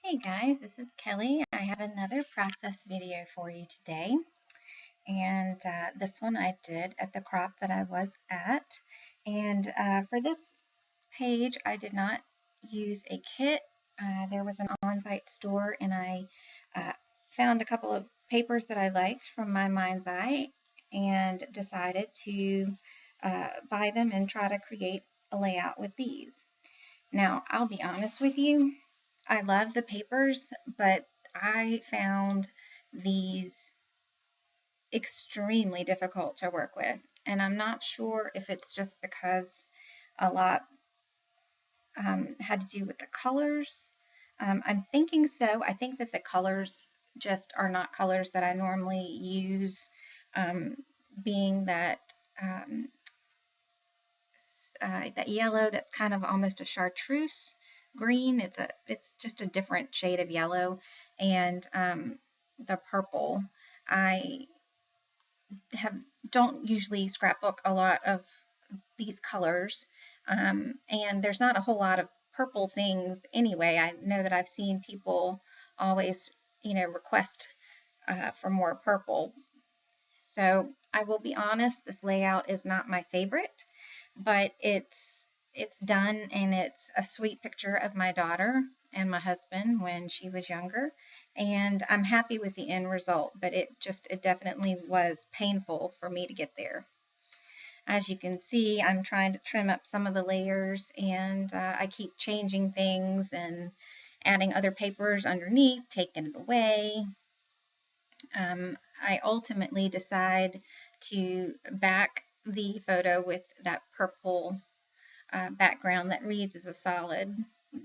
Hey guys, this is Kelly. I have another process video for you today. And this one I did at the crop that I was at. And for this page, I did not use a kit. There was an on-site store and I found a couple of papers that I liked from my mind's eye and decided to buy them and try to create a layout with these. Now, I'll be honest with you, I love the papers, but I found these extremely difficult to work with. And I'm not sure if it's just because a lot had to do with the colors. I'm thinking so. I think that the colors just are not colors that I normally use, being that that yellow that's kind of almost a chartreuse green. It's just a different shade of yellow, and the purple. I don't usually scrapbook a lot of these colors, and there's not a whole lot of purple things anyway. I know that I've seen people always, request for more purple. So I will be honest, this layout is not my favorite, but it's done, and it's a sweet picture of my daughter and my husband when she was younger, and I'm happy with the end result, but it definitely was painful for me to get there. As you can see, I'm trying to trim up some of the layers, and I keep changing things and adding other papers underneath, taking it away. I ultimately decide to back the photo with that purple background that reads as a solid,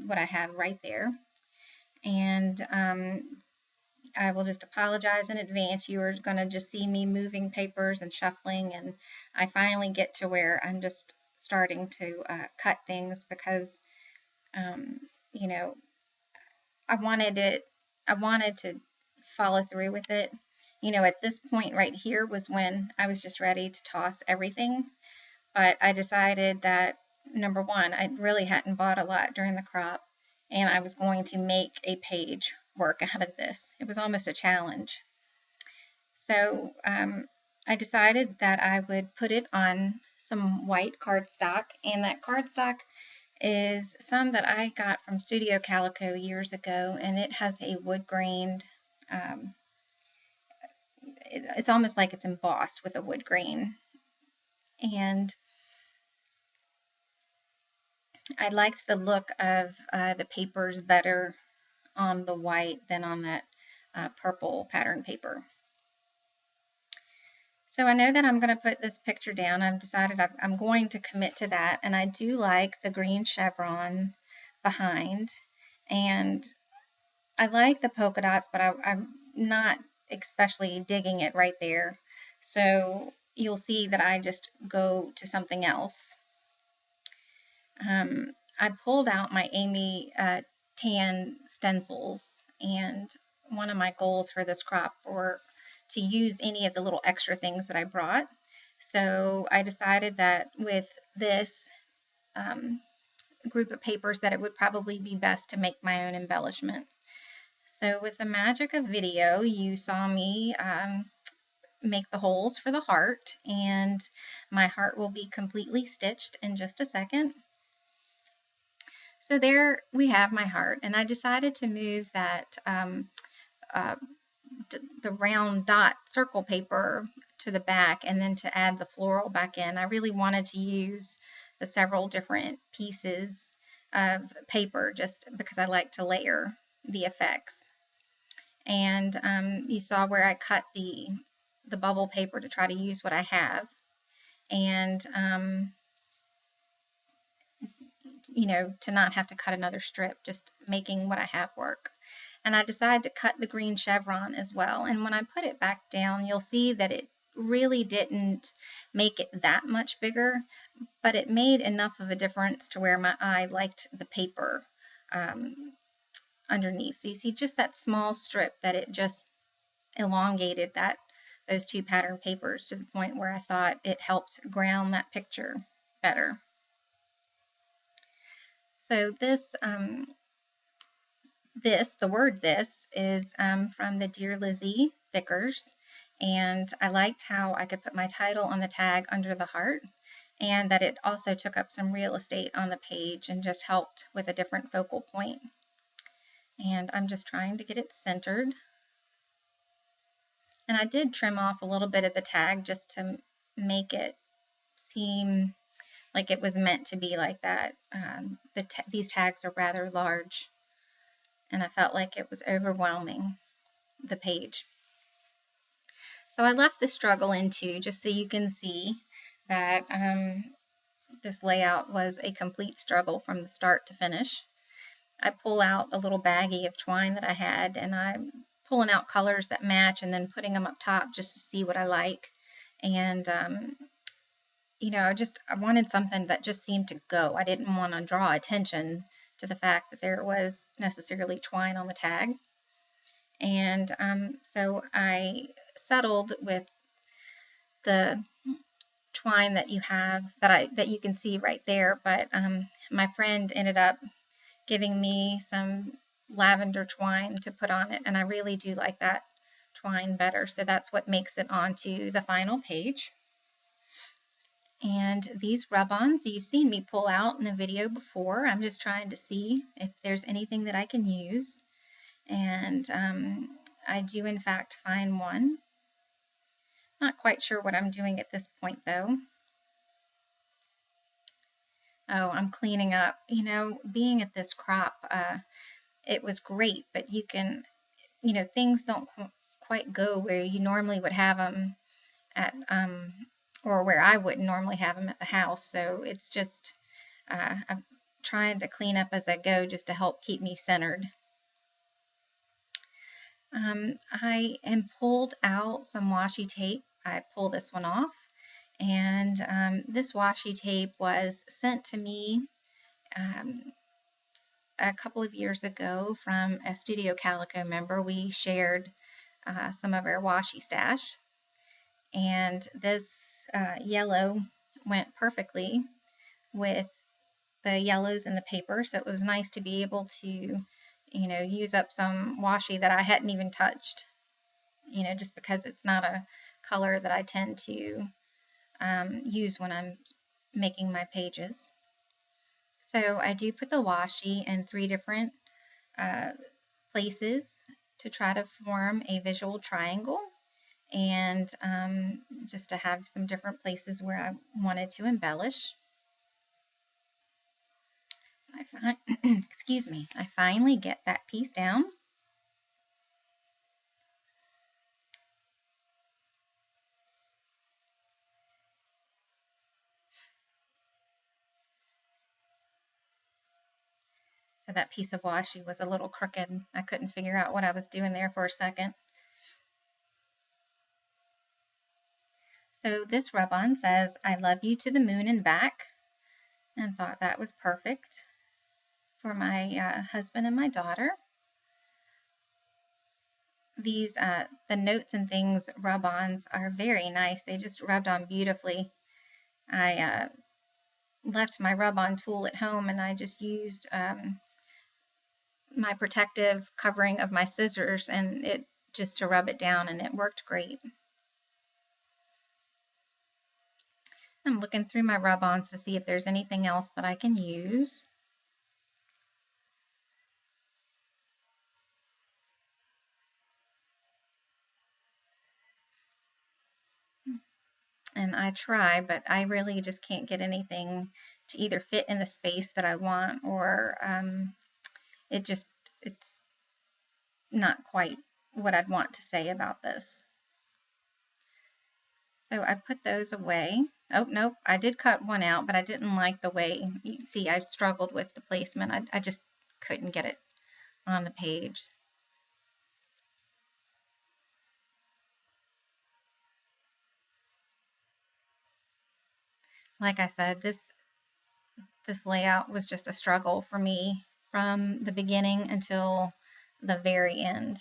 what I have right there. And I will just apologize in advance. You are going to just see me moving papers and shuffling, and I finally get to where I'm just starting to cut things because, you know, I wanted to follow through with it. At this point right here was when I was just ready to toss everything. But I decided that, number one, I really hadn't bought a lot during the crop, and I was going to make a page work out of this. It was almost a challenge. So I decided that I would put it on some white cardstock, and that cardstock is some that I got from Studio Calico years ago, and it has a wood grained, it's almost like it's embossed with a wood grain. And I liked the look of the papers better on the white than on that purple pattern paper. So I know that I'm going to put this picture down. I've decided I'm going to commit to that, and I do like the green chevron behind, and I like the polka dots, but I'm not especially digging it right there. So you'll see that I just go to something else. I pulled out my Amy Tan stencils, and one of my goals for this crop were to use any of the little extra things that I brought. So I decided that with this group of papers that it would probably be best to make my own embellishment. So with the magic of video, you saw me make the holes for the heart, and my heart will be completely stitched in just a second. So there we have my heart, and I decided to move that the round dot circle paper to the back, and then to add the floral back in. I really wanted to use the several different pieces of paper just because I like to layer the effects. And you saw where I cut the bubble paper to try to use what I have, and to not have to cut another strip, just making what I have work. And I decided to cut the green chevron as well. And when I put it back down, you'll see that it really didn't make it that much bigger, but it made enough of a difference to where my eye liked the paper underneath. So you see just that small strip that it just elongated those two pattern papers to the point where I thought it helped ground that picture better. So the word this, is from the Dear Lizzie stickers, and I liked how I could put my title on the tag under the heart, and that it also took up some real estate on the page and just helped with a different focal point. And I'm just trying to get it centered. And I did trim off a little bit of the tag just to make it seem like it was meant to be like that. These tags are rather large, and I felt like it was overwhelming the page. So I left the struggle in two just so you can see that this layout was a complete struggle from the start to finish. I pull out a little baggie of twine that I had, and I'm pulling out colors that match and then putting them up top just to see what I like. And you know, I wanted something that just seemed to go. I didn't want to draw attention to the fact that there was necessarily twine on the tag. And so I settled with the twine that you have, that you can see right there, but my friend ended up giving me some lavender twine to put on it, and I really do like that twine better, so that's what makes it onto the final page. And these rub-ons you've seen me pull out in a video before. I'm just trying to see if there's anything that I can use, and I do in fact find one. Not quite sure what I'm doing at this point though. Oh, I'm cleaning up. You know, being at this crop, it was great, but you can, you know, things don't quite go where you normally would have them at, or where I wouldn't normally have them at the house. So it's just, I'm trying to clean up as I go just to help keep me centered. I am pulled out some washi tape. I pull this one off, and this washi tape was sent to me a couple of years ago from a Studio Calico member. We shared some of our washi stash, and this yellow went perfectly with the yellows in the paper, so it was nice to be able to, you know, use up some washi that I hadn't even touched, you know, just because it's not a color that I tend to use when I'm making my pages. So I do put the washi in 3 different places to try to form a visual triangle, and just to have some different places where I wanted to embellish. So excuse me, I finally get that piece down. So that piece of washi was a little crooked. I couldn't figure out what I was doing there for a second. So this rub-on says, "I love you to the moon and back," and thought that was perfect for my husband and my daughter. These, the notes and things rub-ons are very nice. They just rubbed on beautifully. I left my rub-on tool at home, and I just used my protective covering of my scissors and it just to rub it down, and it worked great. I'm looking through my rub-ons to see if there's anything else that I can use. And I try, but I really just can't get anything to either fit in the space that I want, or it's not quite what I'd want to say about this. So I put those away. Oh, nope, I did cut one out, but I didn't like the way, you see, I struggled with the placement. I just couldn't get it on the page. Like I said, this layout was just a struggle for me from the beginning until the very end.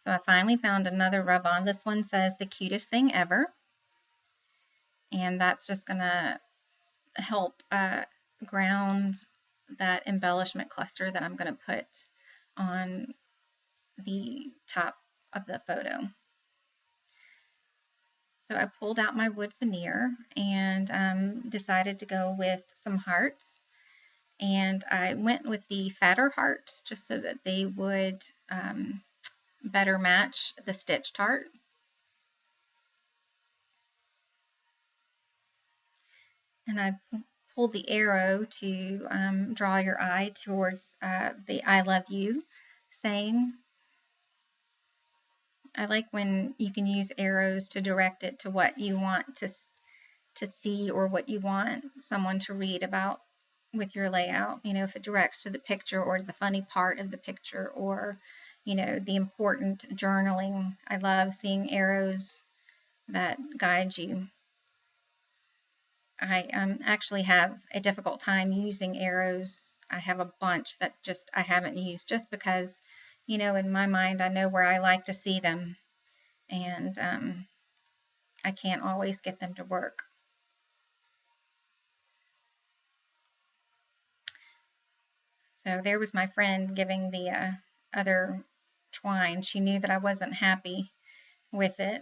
So I finally found another rub-on. This one says "the cutest thing ever," and that's just gonna help ground that embellishment cluster that I'm going to put on the top of the photo. So I pulled out my wood veneer and decided to go with some hearts. And I went with the fatter hearts just so that they would better match the stitched heart. And I pulled the arrow to draw your eye towards the I love you saying. I like when you can use arrows to direct it to what you want to see or what you want someone to read about with your layout. You know, if it directs to the picture or the funny part of the picture or, you know, the important journaling. I love seeing arrows that guide you. I actually have a difficult time using arrows. I have a bunch that just I haven't used just because, you know, in my mind, I know where I like to see them, and I can't always get them to work. So there was my friend giving the other twine. She knew that I wasn't happy with it,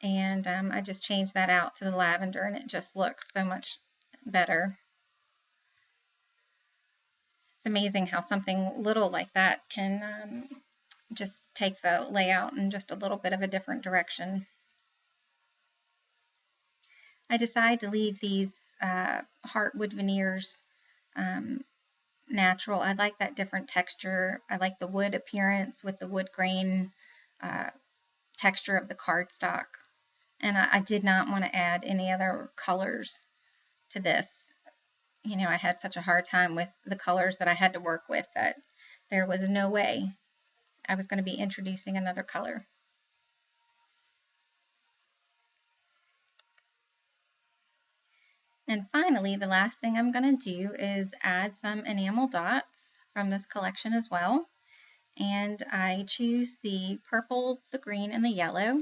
and I just changed that out to the lavender, and it just looks so much better. It's amazing how something little like that can just take the layout in just a little bit of a different direction. I decided to leave these heartwood veneers natural. I like that different texture. I like the wood appearance with the wood grain texture of the cardstock. And I did not want to add any other colors to this. You know, I had such a hard time with the colors that I had to work with that there was no way I was going to be introducing another color. And finally, the last thing I'm going to do is add some enamel dots from this collection as well. And I choose the purple, the green, and the yellow.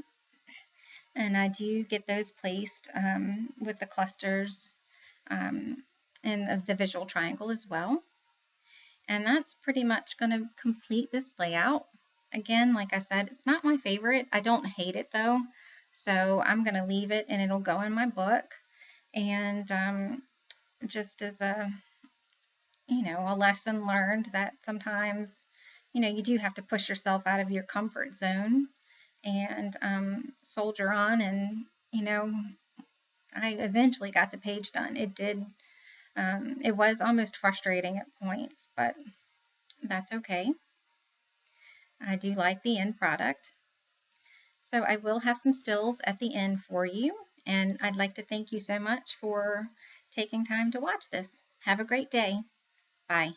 And I do get those placed with the clusters and the visual triangle as well. And that's pretty much going to complete this layout. Again, like I said, it's not my favorite. I don't hate it though. So I'm going to leave it and it'll go in my book. And just as a, you know, a lesson learned that sometimes, you know, you do have to push yourself out of your comfort zone and soldier on. And, you know, I eventually got the page done. It did, it was almost frustrating at points, but that's okay. I do like the end product. So I will have some stills at the end for you. And I'd like to thank you so much for taking time to watch this. Have a great day. Bye.